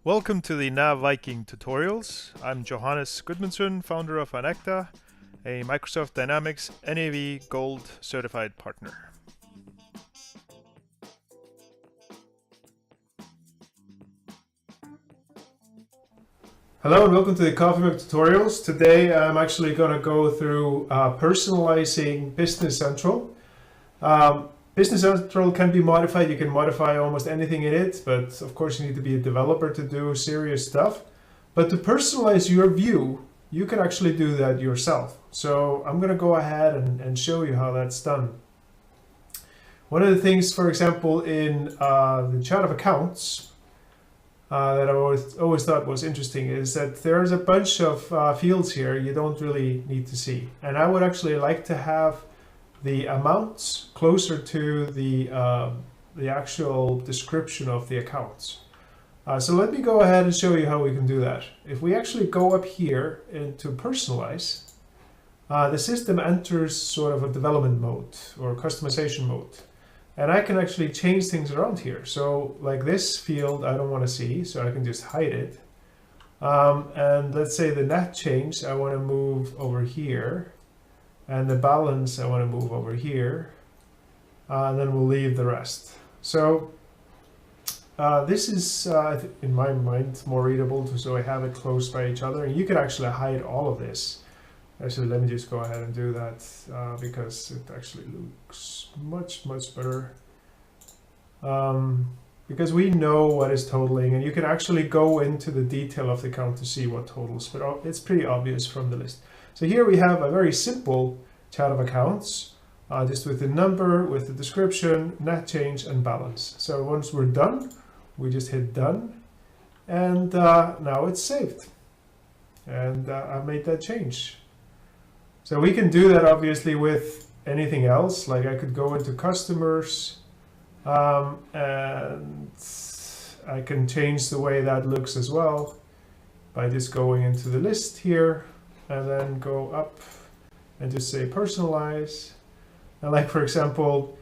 Welcome to the Nav Viking tutorials. I'm Johannes Gudmundsson, founder of Anecta, a Microsoft Dynamics NAV Gold certified partner. Hello and welcome to the Coffee Mug tutorials. Today I'm actually going to go through personalizing Business Central. Business Central can be modified. You can modify almost anything in it, but of course you need to be a developer to do serious stuff. But to personalize your view, you can actually do that yourself. So I'm going to go ahead and show you how that's done. One of the things, for example, in the chart of accounts that I always thought was interesting is that there's a bunch of fields here you don't really need to see. And I would actually like to have the amounts closer to the actual description of the accounts. So let me go ahead and show you how we can do that. If we actually go up here into Personalize, the system enters sort of a development mode or customization mode. And I can actually change things around here. So like this field I don't want to see, so I can just hide it. And let's say the net change I want to move over here. And the balance I want to move over here, and then we'll leave the rest. So this is, in my mind, more readable, so I have it close by each other. And you can actually hide all of this. Actually, let me just go ahead and do that because it actually looks much better. Because we know what is totaling, and you can actually go into the detail of the account to see what totals, but it's pretty obvious from the list. So here we have a very simple chart of accounts, just with the number, with the description, net change, and balance. So once we're done, we just hit done, and now it's saved. And I made that change. So we can do that obviously with anything else, like I could go into customers, and I can change the way that looks as well by just going into the list here and then go up and just say personalize. And like, for example,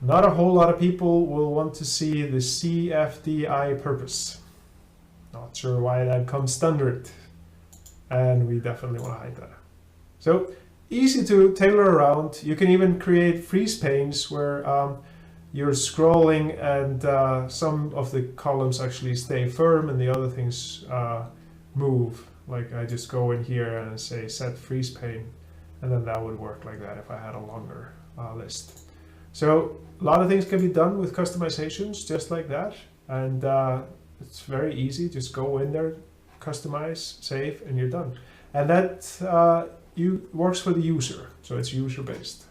not a whole lot of people will want to see the CFDI purpose. Not sure why that comes standard. And we definitely want to hide that. So easy to tailor around. You can even create freeze panes where you're scrolling and some of the columns actually stay firm and the other things move. Like I just go in here and say set freeze pane, and then that would work like that if I had a longer list. So a lot of things can be done with customizations just like that, and it's very easy. Just go in there, customize, save, and you're done. And that works for the user, so it's user based.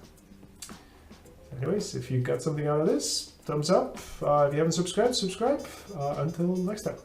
Anyways, if you got something out of this, thumbs up. If you haven't subscribed, subscribe. Until next time.